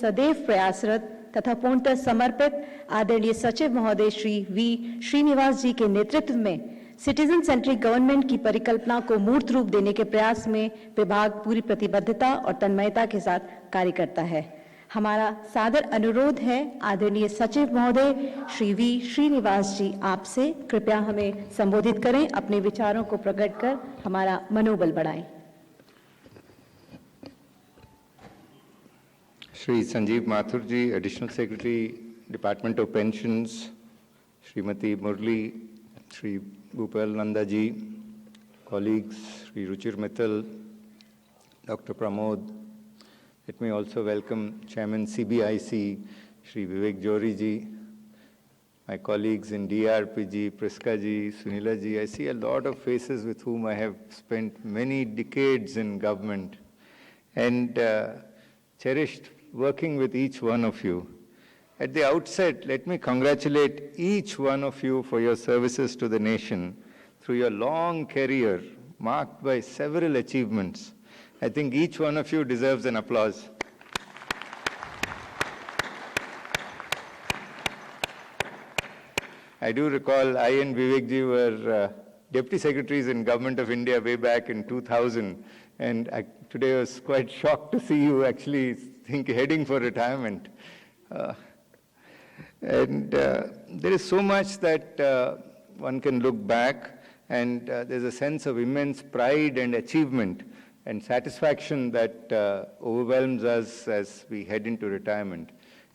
सदैव प्रयासरत तथा पूर्णतः समर्पित आदरणीय सचिव महोदय श्री वी श्रीनिवास जी के नेतृत्व में सिटीजन सेंट्रिक गवर्नमेंट की परिकल्पना को मूर्त रूप देने के प्रयास में विभाग पूरी प्रतिबद्धता और तन्मयता के साथ कार्य करता है। हमारा सादर अनुरोध है आदरणीय सचिव महोदय श्री वी श्रीनिवास जी आपसे कृपया हमें संबोधित करें, अपने विचारों को प्रकट कर हमारा मनोबल बढ़ाएं। Shri Sanjeev Mathur ji, Additional Secretary, Department of Pensions, Srimati Murli, Shri Bhupal Nanda ji, colleagues, Shri Ruchir Mittal, Dr. Pramod. Let me also welcome Chairman CBIC, Shri Vivek Johri ji, my colleagues in DRPG, Priska ji, Sunila ji. I see a lot of faces with whom I have spent many decades in government and cherished working with each one of you. At the outset, let me congratulate each one of you for your services to the nation through your long career marked by several achievements. I think each one of you deserves an applause. I do recall I and Vivek ji were deputy secretaries in Government of India way back in 2000, and today I was quite shocked to see you actually heading for retirement. There is so much that one can look back, and there's a sense of immense pride and achievement and satisfaction that overwhelms us as we head into retirement.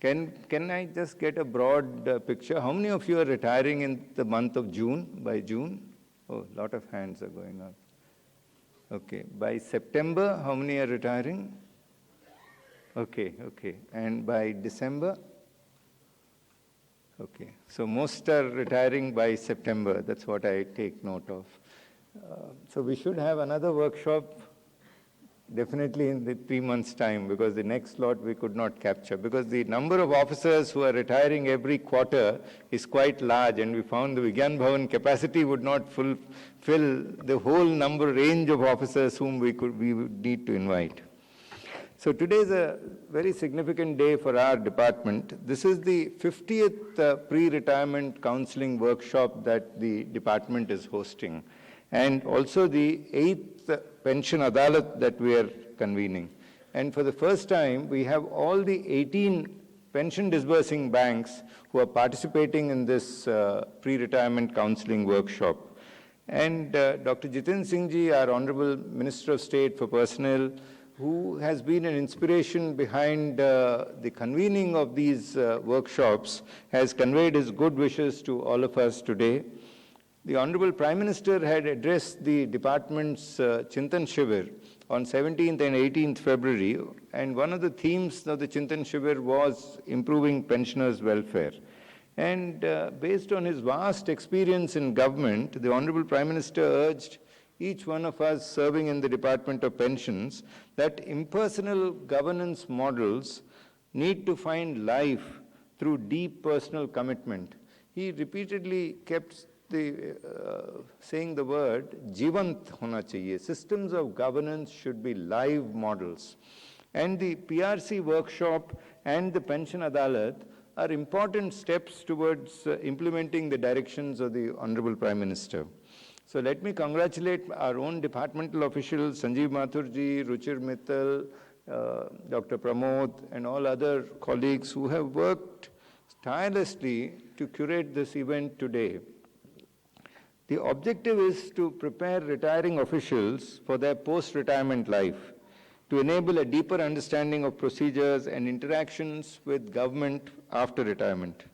Can I just get a broad picture? How many of you are retiring in the month of June, by June? Oh, a lot of hands are going up. Okay. By September, how many are retiring? Okay. And by December? Okay. So most are retiring by September. That's what I take note of. So we should have another workshop definitely in the 3 months' time, because the next lot we could not capture, because the number of officers who are retiring every quarter is quite large, and we found the Vigyan Bhavan capacity would not fulfill the whole range of officers whom we would need to invite. So today is a very significant day for our department. This is the 50th pre-retirement counseling workshop that the department is hosting, and also the 8th pension adalat that we are convening. And for the first time, we have all the 18 pension disbursing banks who are participating in this pre-retirement counseling workshop. And Dr. Jiten Singh ji, our Honorable Minister of State for Personnel, who has been an inspiration behind the convening of these workshops, has conveyed his good wishes to all of us today. The Honorable Prime Minister had addressed the department's Chintan Shivir on 17th and 18th February, and one of the themes of the Chintan Shivir was improving pensioners' welfare. And based on his vast experience in government, the Honorable Prime Minister urged each one of us serving in the Department of Pensions that impersonal governance models need to find life through deep personal commitment. He repeatedly kept saying the word jivant hona chahiye. Systems of governance should be live models. And the PRC workshop and the pension adalat are important steps towards implementing the directions of the Honorable Prime Minister. So let me congratulate our own departmental officials, Sanjeev Mathur ji, Ruchir Mittal, Dr. Pramod, and all other colleagues who have worked tirelessly to curate this event today. The objective is to prepare retiring officials for their post-retirement life, to enable a deeper understanding of procedures and interactions with government after retirement.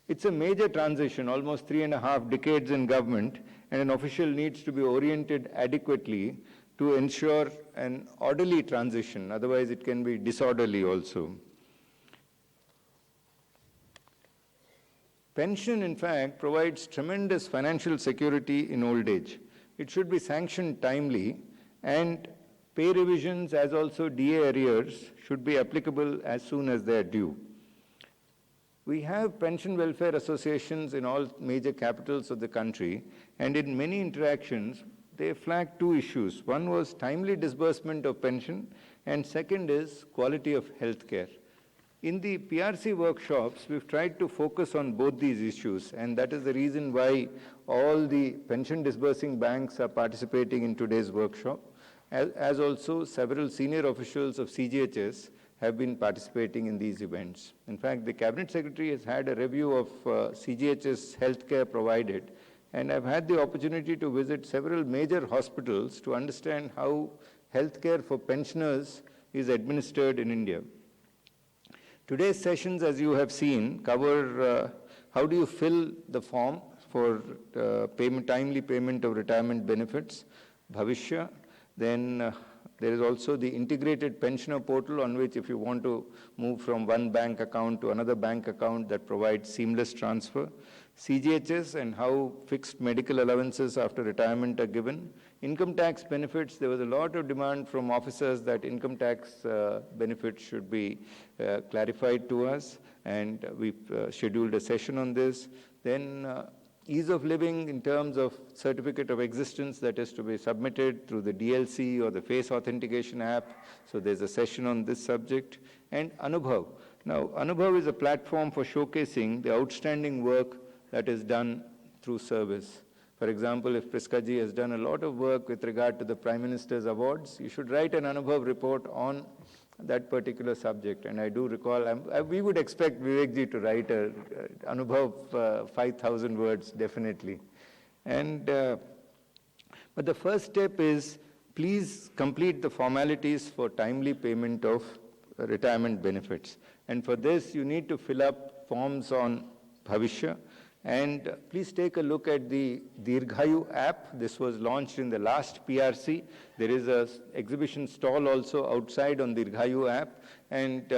It's a major transition, almost 3.5 decades in government, and an official needs to be oriented adequately to ensure an orderly transition. Otherwise, it can be disorderly also. Pension, in fact, provides tremendous financial security in old age. It should be sanctioned timely, and pay revisions as also DA arrears should be applicable as soon as they are due. We have pension welfare associations in all major capitals of the country, and in many interactions, they flagged two issues. One was timely disbursement of pension, And second is quality of healthcare. In the PRC workshops, we've tried to focus on both these issues, and that is the reason why all the pension disbursing banks are participating in today's workshop, as also several senior officials of CGHS have been participating in these events. In fact, the Cabinet Secretary has had a review of CGHS healthcare provided, and I've had the opportunity to visit several major hospitals to understand how healthcare for pensioners is administered in India. Today's sessions, as you have seen, cover how do you fill the form for timely payment of retirement benefits, Bhavishya. Then there is also the integrated pensioner portal on which if you want to move from one bank account to another bank account that provides seamless transfer. CGHS and how fixed medical allowances after retirement are given. Income tax benefits, there was a lot of demand from officers that income tax benefits should be clarified to us, and we've scheduled a session on this. Then ease of living in terms of certificate of existence that is to be submitted through the DLC or the face authentication app. So there's a session on this subject. And Anubhav. Now, Anubhav is a platform for showcasing the outstanding work that is done through service. For example, if Priskaji has done a lot of work with regard to the Prime Minister's awards, you should write an Anubhav report on that particular subject. And I do recall, we would expect Vivekji to write a Anubhav 5,000 words, definitely. And, but the first step is, please complete the formalities for timely payment of retirement benefits. And for this, you need to fill up forms on Bhavishya. And please take a look at the Dirghayu app. This was launched in the last PRC. There is an exhibition stall also outside on Dirghayu app. And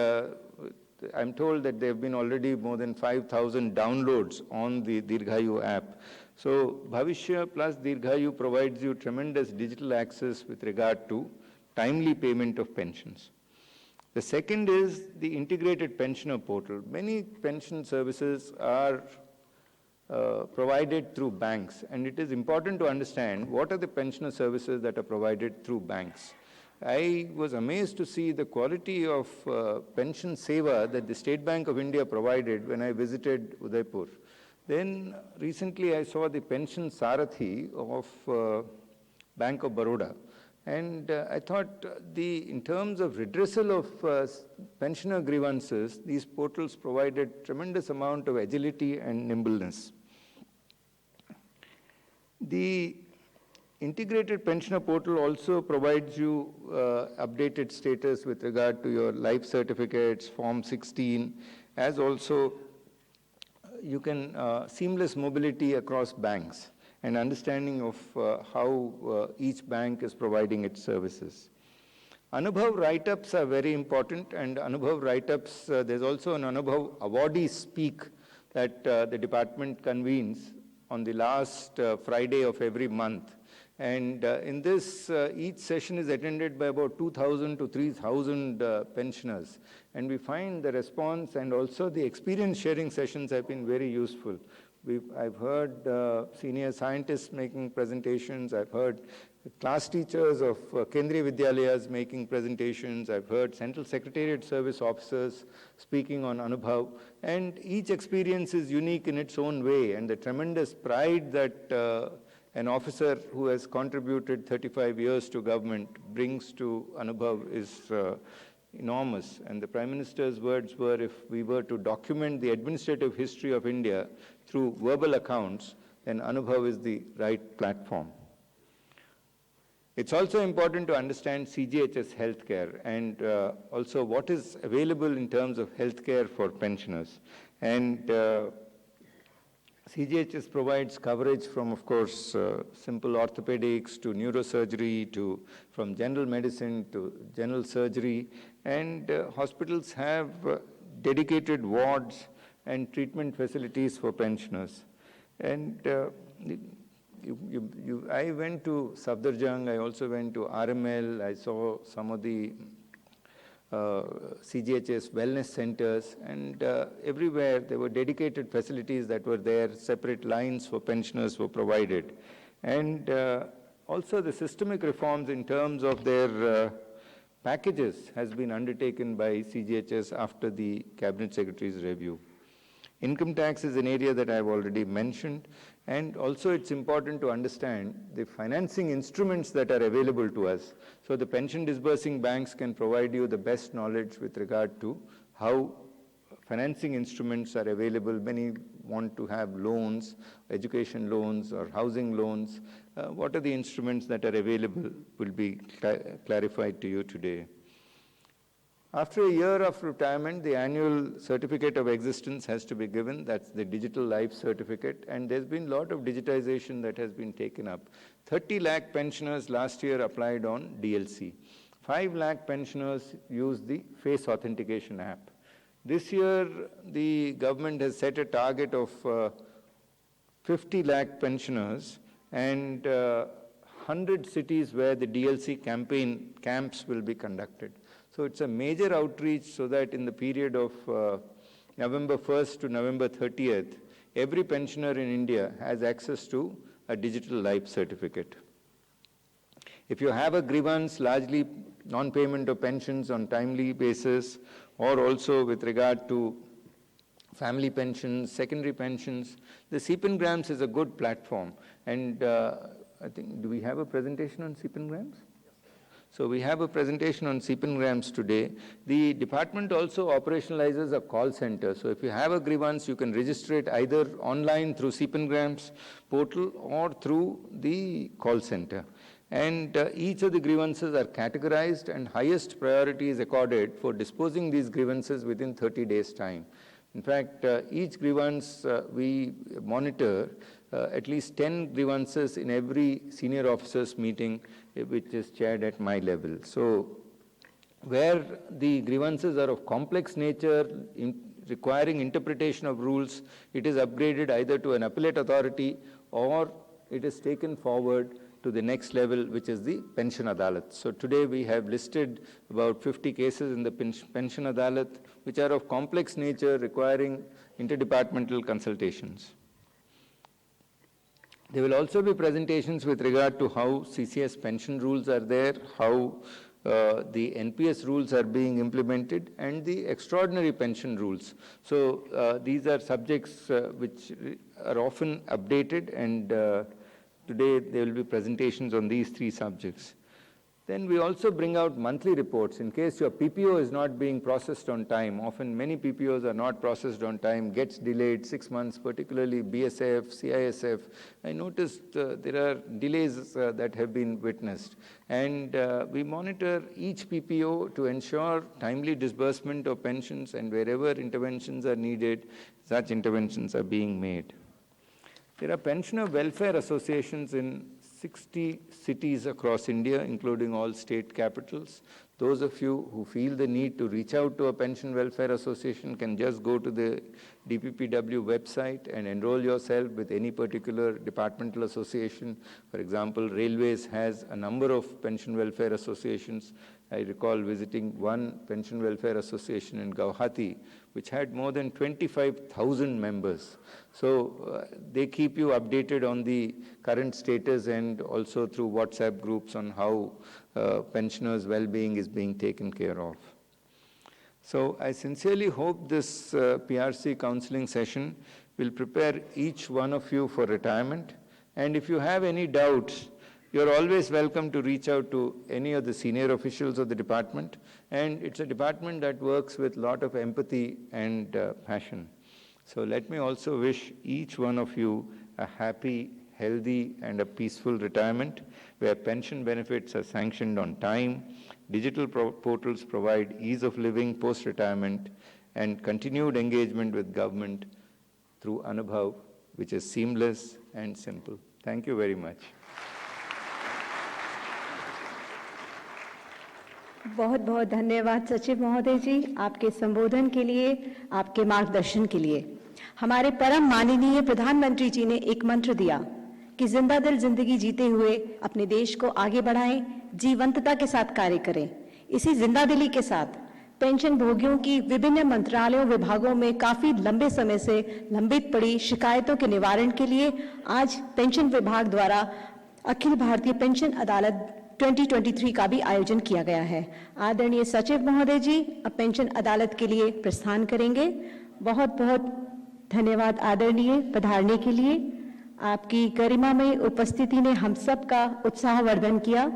I'm told that there have been already more than 5,000 downloads on the Dirghayu app. So Bhavishya plus Dirghayu provides you tremendous digital access with regard to timely payment of pensions. The second is the integrated pensioner portal. Many pension services are provided through banks, and it is important to understand what are the pensioner services that are provided through banks. I was amazed to see the quality of pension seva that the State Bank of India provided when I visited Udaipur. Then recently I saw the pension Sarathi of Bank of Baroda. And I thought in terms of redressal of pensioner grievances, these portals provided tremendous amount of agility and nimbleness. The integrated pensioner portal also provides you updated status with regard to your life certificates, Form 16, as also you can seamless mobility across banks and understanding of how each bank is providing its services. Anubhav write-ups are very important, and Anubhav write-ups, there's also an Anubhav awardee speak that the department convenes on the last Friday of every month. And in this, each session is attended by about 2,000 to 3,000 pensioners. And we find the response and also the experience sharing sessions have been very useful. I've heard senior scientists making presentations. I've heard class teachers of Kendriya Vidyalayas making presentations. I've heard Central Secretariat Service officers speaking on Anubhav. And each experience is unique in its own way. And the tremendous pride that an officer who has contributed 35 years to government brings to Anubhav is enormous. And the Prime Minister's words were, if we were to document the administrative history of India through verbal accounts, then Anubhav is the right platform. It's also important to understand CGHS healthcare and also what is available in terms of healthcare for pensioners. And CGHS provides coverage from, of course, simple orthopedics to neurosurgery, from general medicine to general surgery. And hospitals have dedicated wards and treatment facilities for pensioners. And I went to Safdarjung, I also went to RML, I saw some of the CGHS wellness centers, and everywhere there were dedicated facilities that were there, separate lines for pensioners were provided. And also the systemic reforms in terms of their packages has been undertaken by CGHS after the Cabinet Secretary's review. Income tax is an area that I've already mentioned, and also it's important to understand the financing instruments that are available to us. So the pension disbursing banks can provide you the best knowledge with regard to how financing instruments are available. Many want to have loans, education loans or housing loans. What are the instruments that are available will be clarified to you today. After a year of retirement, the annual certificate of existence has to be given. That's the digital life certificate. And there's been a lot of digitization that has been taken up. 30 lakh pensioners last year applied on DLC. 5 lakh pensioners used the face authentication app. This year, the government has set a target of 50 lakh pensioners and 100 cities where the DLC campaign camps will be conducted. So it's a major outreach so that in the period of November 1st to November 30th, every pensioner in India has access to a digital life certificate. If you have a grievance, largely non-payment of pensions on timely basis, or also with regard to family pensions, secondary pensions, the CPIN-grams is a good platform. And I think, do we have a presentation on CPIN-grams? So we have a presentation on CPIN-grams today. The department also operationalizes a call center. So if you have a grievance, you can register it either online through CPIN-grams portal or through the call center. And each of the grievances are categorized and highest priority is accorded for disposing these grievances within 30 days' time. In fact, each grievance we monitor at least 10 grievances in every senior officers meeting, which is chaired at my level. So where the grievances are of complex nature, requiring interpretation of rules, it is upgraded either to an appellate authority or it is taken forward to the next level, which is the pension adalat. So today we have listed about 50 cases in the pension adalat, which are of complex nature, requiring interdepartmental consultations. There will also be presentations with regard to how CCS pension rules are there, how the NPS rules are being implemented, and the extraordinary pension rules. So these are subjects which are often updated, and today there will be presentations on these three subjects. Then we also bring out monthly reports in case your PPO is not being processed on time. Often many PPOs are not processed on time, gets delayed 6 months, particularly BSF, CISF. I noticed there are delays that have been witnessed. And we monitor each PPO to ensure timely disbursement of pensions, and wherever interventions are needed, such interventions are being made. There are pensioner welfare associations in 60 cities across India, including all state capitals. Those of you who feel the need to reach out to a pension welfare association can just go to the DoPPW website and enroll yourself with any particular departmental association. For example, Railways has a number of pension welfare associations. I recall visiting one pension welfare association in Guwahati, which had more than 25,000 members. So they keep you updated on the current status and also through WhatsApp groups on how pensioners' well-being is being taken care of. So I sincerely hope this PRC counseling session will prepare each one of you for retirement. And if you have any doubts, you're always welcome to reach out to any of the senior officials of the department. And it's a department that works with a lot of empathy and passion. So let me also wish each one of you a happy, healthy, and a peaceful retirement, where pension benefits are sanctioned on time, digital portals provide ease of living post-retirement, and continued engagement with government through Anubhav, which is seamless and simple. Thank you very much. बहुत बहुत धन्यवाद सचिव महोदय जी, आपके संबोधन के लिए, आपके मार्गदर्शन के लिए। हमारे परम माननीय प्रधानमंत्री जी ने एक मंत्र दिया कि जिंदा दिल जिंदगी जीते हुए अपने देश को आगे बढ़ाएं, जीवंतता के साथ कार्य करें। इसी जिंदादिली के साथ पेंशन भोगियों की विभिन्न मंत्रालयों विभागों में काफी लंबे समय से लंबित पड़ी शिकायतों के निवारण के लिए आज पेंशन विभाग द्वारा अखिल भारतीय पेंशन अदालत 2023 का भी आयोजन किया गया है। आदरणीय सचिव महोदय जी अब पेंशन अदालत के लिए प्रस्थान करेंगे। बहुत बहुत धन्यवाद आदरणीय पधारने के लिए। आपकी गरिमामयी उपस्थिति ने हम सब का उत्साहवर्धन किया।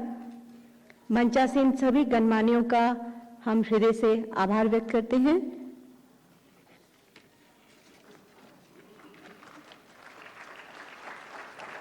मंचासीन सभी गणमान्यों का हम हृदय से आभार व्यक्त करते हैं।